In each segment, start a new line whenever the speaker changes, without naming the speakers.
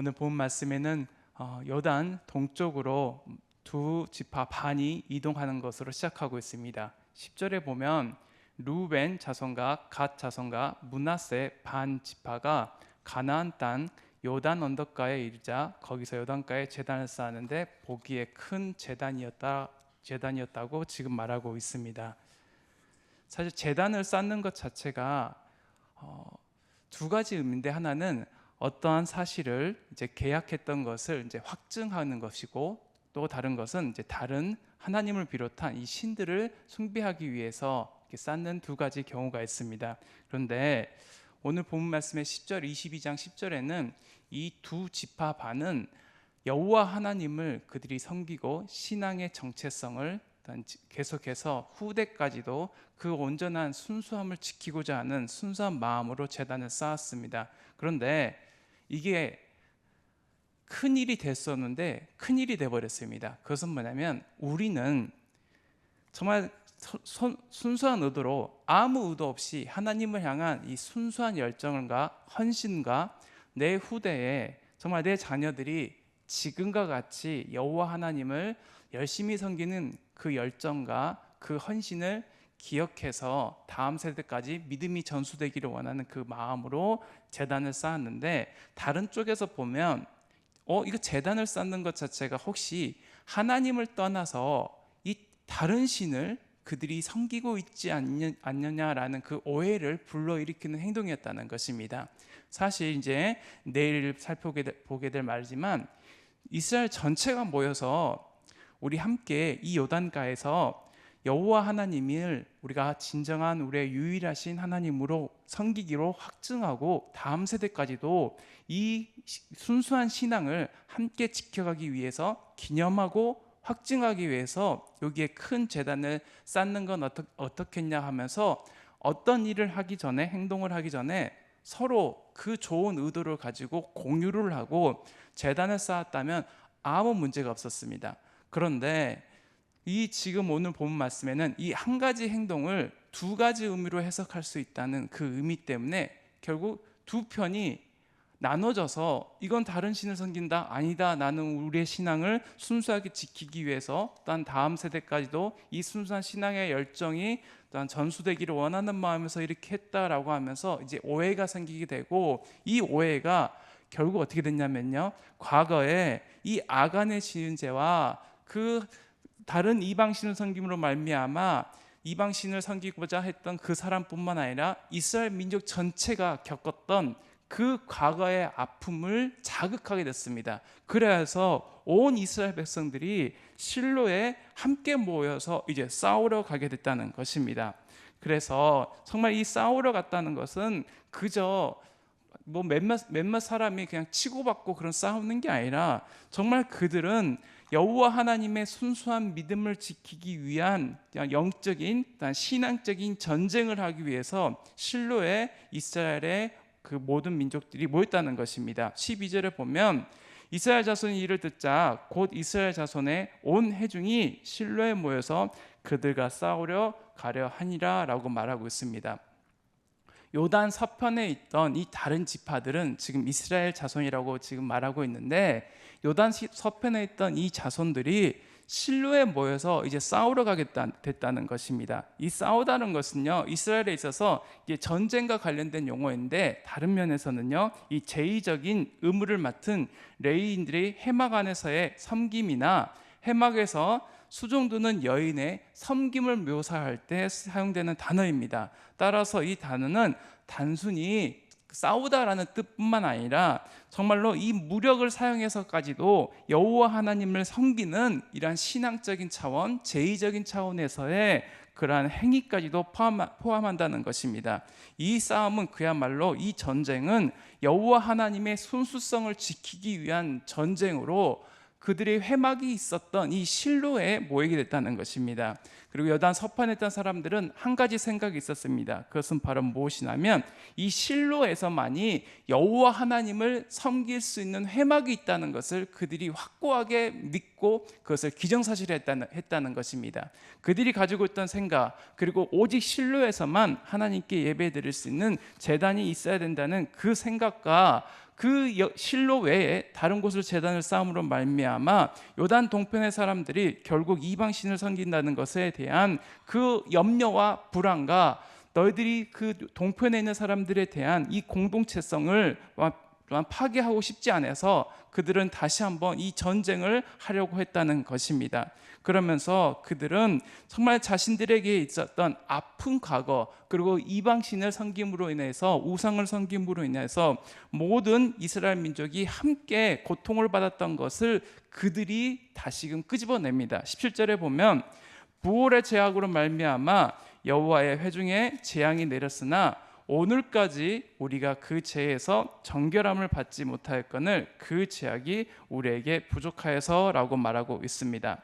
오늘 본 말씀에는 요단 동쪽으로 두 지파 반이 이동하는 것으로 시작하고 있습니다. 10절에 보면 루벤 자손과 갓 자손과 므낫세 반 지파가 가나안 땅 요단 언덕가에 이르자 거기서 요단가에 제단을 쌓았는데 보기에 큰 제단이었다고 지금 말하고 있습니다. 사실 제단을 쌓는 것 자체가 두 가지 의미인데, 하나는 어떠한 사실을 이제 계약했던 것을 이제 확증하는 것이고, 또 다른 것은 이제 다른 하나님을 비롯한 이 신들을 숭배하기 위해서 이렇게 쌓는 두 가지 경우가 있습니다. 그런데 오늘 본 말씀의 10절 22장 10절에는 이 두 지파 반은 여호와 하나님을 그들이 섬기고 신앙의 정체성을 계속해서 후대까지도 그 온전한 순수함을 지키고자 하는 순수한 마음으로 제단을 쌓았습니다. 그런데 이게 큰일이 됐었는데 큰일이 돼버렸습니다. 그것은 뭐냐면, 우리는 정말 순수한 의도로 아무 의도 없이 하나님을 향한 이 순수한 열정과 헌신과 내 후대에 정말 내 자녀들이 지금과 같이 여호와 하나님을 열심히 섬기는 그 열정과 그 헌신을 기억해서 다음 세대까지 믿음이 전수되기를 원하는 그 마음으로 제단을 쌓았는데, 다른 쪽에서 보면 이거 제단을 쌓는 것 자체가 혹시 하나님을 떠나서 이 다른 신을 그들이 섬기고 있지 않느냐라는 그 오해를 불러일으키는 행동이었다는 것입니다. 사실 이제 내일 살펴보게 될 말이지만, 이스라엘 전체가 모여서 우리 함께 이 요단가에서 여호와 하나님을 우리가 진정한 우리의 유일하신 하나님으로 섬기기로 확증하고 다음 세대까지도 이 순수한 신앙을 함께 지켜가기 위해서 기념하고 확증하기 위해서 여기에 큰 제단을 쌓는 건 어떻겠냐 하면서, 어떤 일을 하기 전에, 행동을 하기 전에 서로 그 좋은 의도를 가지고 공유를 하고 제단을 쌓았다면 아무 문제가 없었습니다. 그런데 이 지금 오늘 본 말씀에는 이 한 가지 행동을 두 가지 의미로 해석할 수 있다는 그 의미 때문에 결국 두 편이 나눠져서, 이건 다른 신을 섬긴다, 아니다, 나는 우리의 신앙을 순수하게 지키기 위해서 또한 다음 세대까지도 이 순수한 신앙의 열정이 또한 전수되기를 원하는 마음에서 이렇게 했다라고 하면서 이제 오해가 생기게 되고, 이 오해가 결국 어떻게 됐냐면요, 과거에 이 아간의 지은 죄와 그 다른 이방신을 섬김으로 말미암아 이방신을 섬기고자 했던 그 사람뿐만 아니라 이스라엘 민족 전체가 겪었던 그 과거의 아픔을 자극하게 됐습니다. 그래서 온 이스라엘 백성들이 실로에 함께 모여서 이제 싸우러 가게 됐다는 것입니다. 그래서 정말 이 싸우러 갔다는 것은 그저 몇몇 사람이 그냥 치고받고 그런 싸우는 게 아니라, 정말 그들은 여호와 하나님의 순수한 믿음을 지키기 위한 영적인, 신앙적인 전쟁을 하기 위해서 실로에 이스라엘의 그 모든 민족들이 모였다는 것입니다. 12절에 보면 이스라엘 자손이 이를 듣자 곧 이스라엘 자손의 온 회중이 실로에 모여서 그들과 싸우려 가려 하니라 라고 말하고 있습니다. 요단 서편에 있던 이 다른 지파들은 지금 이스라엘 자손이라고 지금 말하고 있는데, 요단 서편에 있던 이 자손들이 실로에 모여서 이제 싸우러 됐다는 것입니다. 이 싸우다는 것은요, 이스라엘에 있어서 이제 전쟁과 관련된 용어인데, 다른 면에서는요, 이 제의적인 의무를 맡은 레위인들이 해막 안에서의 섬김이나 해막에서 수종드는 여인의 섬김을 묘사할 때 사용되는 단어입니다. 따라서 이 단어는 단순히 싸우다라는 뜻뿐만 아니라 정말로 이 무력을 사용해서까지도 여호와 하나님을 섬기는 이러한 신앙적인 차원, 제의적인 차원에서의 그러한 행위까지도 포함한다는 것입니다. 이 싸움은 그야말로, 이 전쟁은 여호와 하나님의 순수성을 지키기 위한 전쟁으로 그들의 회막이 있었던 이 실로에 모이게 됐다는 것입니다. 그리고 여단 서판에 있던 사람들은 한 가지 생각이 있었습니다. 그것은 바로 무엇이냐면, 이 실로에서만이 여호와 하나님을 섬길 수 있는 회막이 있다는 것을 그들이 확고하게 믿고 그것을 기정사실했다는 것입니다. 그들이 가지고 있던 생각, 그리고 오직 실로에서만 하나님께 예배드릴 수 있는 제단이 있어야 된다는 그 생각과 그 실로 외에 다른 곳을 제단을 쌓음으로 말미암아 요단 동편의 사람들이 결국 이방신을 섬긴다는 것에 대한 그 염려와 불안과 너희들이 그 동편에 있는 사람들에 대한 이 공동체성을 파괴하고 싶지 않아서 그들은 다시 한번 이 전쟁을 하려고 했다는 것입니다. 그러면서 그들은 정말 자신들에게 있었던 아픈 과거, 그리고 이방신을 섬김으로 인해서, 우상을 섬김으로 인해서 모든 이스라엘 민족이 함께 고통을 받았던 것을 그들이 다시금 끄집어냅니다. 17절에 보면 부올의 제약으로 말미암아 여호와의 회중에 재앙이 내렸으나 오늘까지 우리가 그 죄에서 정결함을 받지 못하였거늘 그 죄악이 우리에게 부족하여서라고 말하고 있습니다.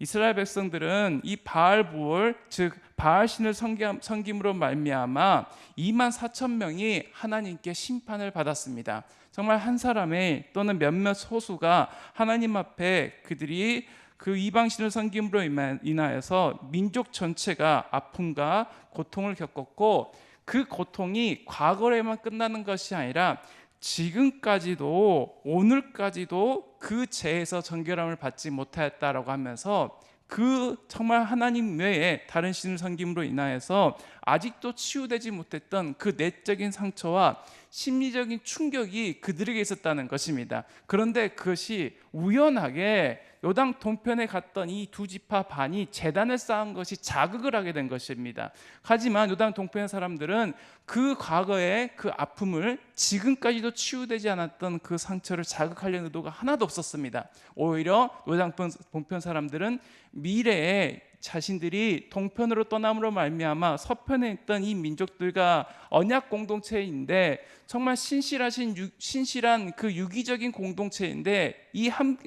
이스라엘 백성들은 이 바알 부올, 즉 바알신을 섬김으로 말미암아 2만 4천 명이 하나님께 심판을 받았습니다. 정말 한 사람의 또는 몇몇 소수가 하나님 앞에 그들이 그 이방신을 섬김으로 인하여서 민족 전체가 아픔과 고통을 겪었고, 그 고통이 과거에만 끝나는 것이 아니라 지금까지도, 오늘까지도 그 죄에서 정결함을 받지 못하였다라고 하면서 그 정말 하나님 외에 다른 신을 섬김으로 인하여서 아직도 치유되지 못했던 그 내적인 상처와 심리적인 충격이 그들에게 있었다는 것입니다. 그런데 그것이 우연하게 요단 동편에 갔던 이 두 지파 반이 제단을 쌓은 것이 자극을 하게 된 것입니다. 하지만 요단 동편의 사람들은 그 과거의 그 아픔을, 지금까지도 치유되지 않았던 그 상처를 자극하려는 의도가 하나도 없었습니다. 오히려 요단 동편 사람들은 미래에 자신들이 동편으로 떠남으로 말미암아 서편에 있던 이 민족들과 언약 공동체인데, 정말 신실한 그 유기적인 공동체인데, 이 한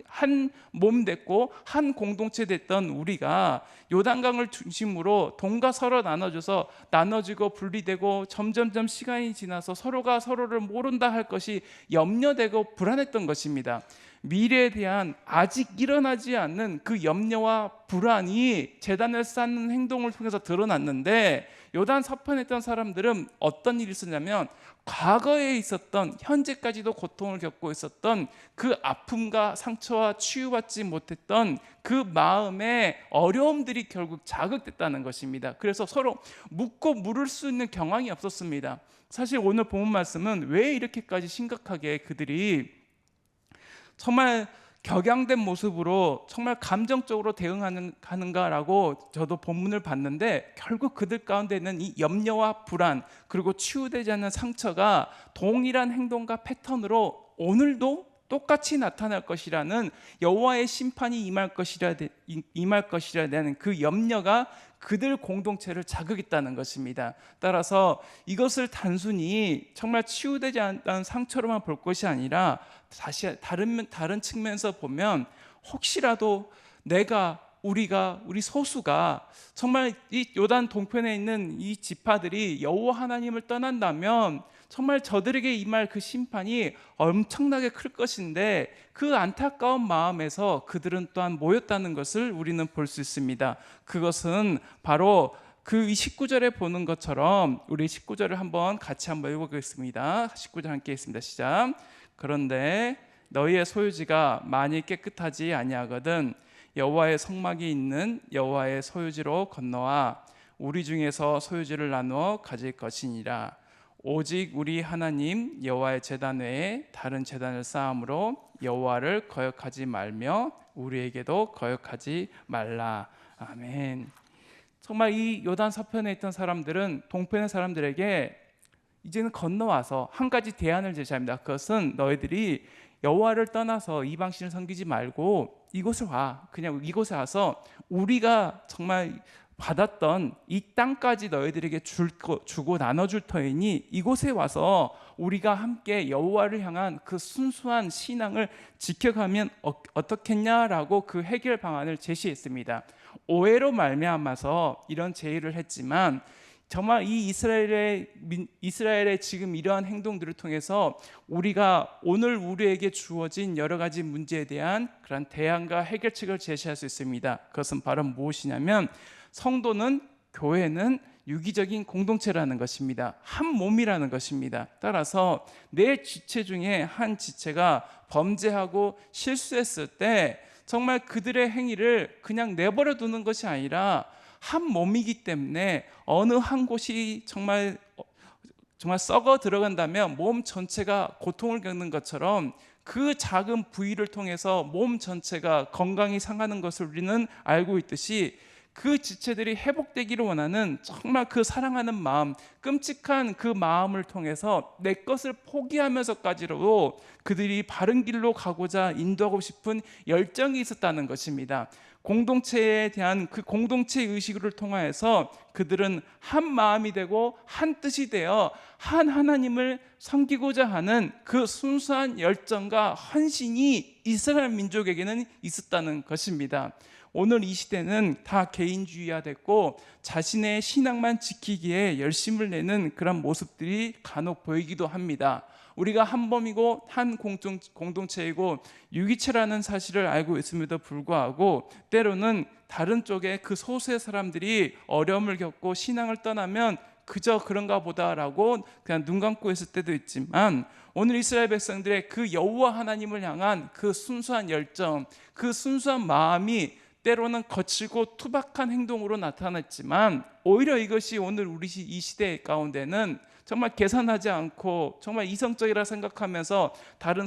몸 됐고 한 공동체 됐던 우리가 요단강을 중심으로 동과 서로 나눠지고 분리되고 점점점 시간이 지나서 서로가 서로를 모른다 할 것이 염려되고 불안했던 것입니다. 미래에 대한 아직 일어나지 않는 그 염려와 불안이 제단을 쌓는 행동을 통해서 드러났는데, 요단 서편에 있던 사람들은 어떤 일이 있었냐면 과거에 있었던, 현재까지도 고통을 겪고 있었던 그 아픔과 상처와 치유받지 못했던 그 마음의 어려움들이 결국 자극됐다는 것입니다. 그래서 서로 묻고 물을 수 있는 경황이 없었습니다. 사실 오늘 본문 말씀은 왜 이렇게까지 심각하게 그들이 정말 격양된 모습으로 정말 감정적으로 대응하는가라고 저도 본문을 봤는데, 결국 그들 가운데는 이 염려와 불안, 그리고 치유되지 않는 상처가 동일한 행동과 패턴으로 오늘도 똑같이 나타날 것이라는, 여호와의 심판이 임할 것이라는 그 염려가 그들 공동체를 자극했다는 것입니다. 따라서 이것을 단순히 정말 치유되지 않은 상처로만 볼 것이 아니라 다시 다른 측면에서 보면, 혹시라도 우리 소수가 정말 이 요단 동편에 있는 이 지파들이 여호와 하나님을 떠난다면 정말 저들에게 임할 그 심판이 엄청나게 클 것인데, 그 안타까운 마음에서 그들은 또한 모였다는 것을 우리는 볼 수 있습니다. 그것은 바로 그 19절에 보는 것처럼, 우리 19절을 같이 한번 읽어보겠습니다. 19절 함께 읽습니다. 시작. 그런데 너희의 소유지가 만일 깨끗하지 아니하거든 여호와의 성막이 있는 여호와의 소유지로 건너와 우리 중에서 소유지를 나누어 가질 것이니라. 오직 우리 하나님 여호와의 제단 외에 다른 제단을 쌓음으로 여호와를 거역하지 말며 우리에게도 거역하지 말라. 아멘. 정말 이 요단 서편에 있던 사람들은 동편의 사람들에게 이제는 건너와서 한 가지 대안을 제시합니다. 그것은 너희들이 여호와를 떠나서 이방신을 섬기지 말고 그냥 이곳에 와서 우리가 정말 받았던 이 땅까지 너희들에게 주고 나눠줄 터이니 이곳에 와서 우리가 함께 여호와를 향한 그 순수한 신앙을 지켜가면 어떻겠냐라고 그 해결 방안을 제시했습니다. 오해로 말미암아서 이런 제의를 했지만, 정말 이 이스라엘의 지금 이러한 행동들을 통해서 우리가 오늘 우리에게 주어진 여러 가지 문제에 대한 그런 대안과 해결책을 제시할 수 있습니다. 그것은 바로 무엇이냐면, 성도는, 교회는 유기적인 공동체라는 것입니다. 한 몸이라는 것입니다. 따라서 내 지체 중에 한 지체가 범죄하고 실수했을 때 정말 그들의 행위를 그냥 내버려 두는 것이 아니라 한 몸이기 때문에 어느 한 곳이 정말 썩어 들어간다면 몸 전체가 고통을 겪는 것처럼 그 작은 부위를 통해서 몸 전체가 건강이 상하는 것을 우리는 알고 있듯이 그 지체들이 회복되기를 원하는 정말 그 사랑하는 마음, 끔찍한 그 마음을 통해서 내 것을 포기하면서까지도 그들이 바른 길로 가고자 인도하고 싶은 열정이 있었다는 것입니다. 공동체에 대한 그 공동체 의식을 통하여서 그들은 한 마음이 되고 한 뜻이 되어 한 하나님을 섬기고자 하는 그 순수한 열정과 헌신이 이스라엘 민족에게는 있었다는 것입니다. 오늘 이 시대는 다 개인주의화됐고 자신의 신앙만 지키기에 열심을 내는 그런 모습들이 간혹 보이기도 합니다. 우리가 한 몸이고 한 공동체이고 유기체라는 사실을 알고 있음에도 불구하고 때로는 다른 쪽에 그 소수의 사람들이 어려움을 겪고 신앙을 떠나면 그저 그런가 보다라고 그냥 눈 감고 있을 때도 있지만 오늘 이스라엘 백성들의 그 여호와 하나님을 향한 그 순수한 열정, 그 순수한 마음이 때로는 거칠고 투박한 행동으로 나타났지만 오히려 이것이 오늘 우리 이 시대 가운데는 정말 계산하지 않고 정말 이성적이라 생각하면서 다른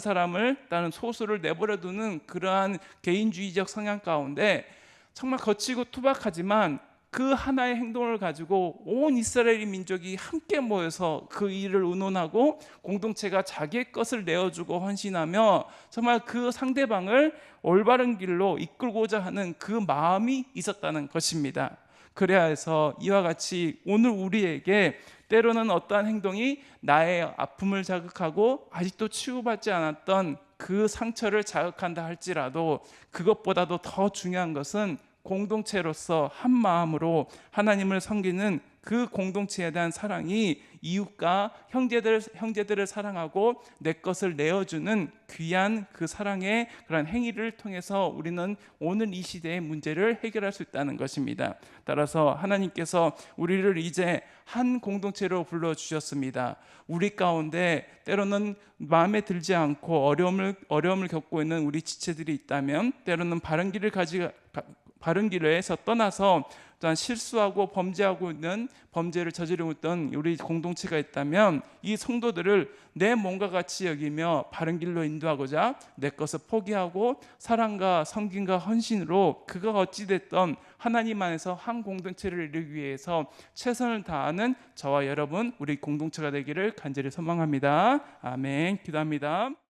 소수를 내버려두는 그러한 개인주의적 성향 가운데 정말 거칠고 투박하지만 그 하나의 행동을 가지고 온 이스라엘 민족이 함께 모여서 그 일을 의논하고 공동체가 자기의 것을 내어주고 헌신하며 정말 그 상대방을 올바른 길로 이끌고자 하는 그 마음이 있었다는 것입니다. 그래야 해서 이와 같이 오늘 우리에게 때로는 어떠한 행동이 나의 아픔을 자극하고 아직도 치유받지 않았던 그 상처를 자극한다 할지라도 그것보다도 더 중요한 것은 공동체로서 한 마음으로 하나님을 섬기는 그 공동체에 대한 사랑이 이웃과 형제들을 사랑하고 내 것을 내어주는 귀한 그 사랑의 그런 행위를 통해서 우리는 오늘 이 시대의 문제를 해결할 수 있다는 것입니다. 따라서 하나님께서 우리를 이제 한 공동체로 불러주셨습니다. 우리 가운데 때로는 마음에 들지 않고 어려움을 겪고 있는 우리 지체들이 있다면 때로는 바른 길에서 떠나서 또한 실수하고 범죄를 저지르고 있던 우리 공동체가 있다면 이 성도들을 내 몸과 같이 여기며 바른 길로 인도하고자 내 것을 포기하고 사랑과 섬김과 헌신으로 그가 어찌됐던 하나님 안에서 한 공동체를 이루기 위해서 최선을 다하는 저와 여러분 우리 공동체가 되기를 간절히 소망합니다. 아멘. 기도합니다.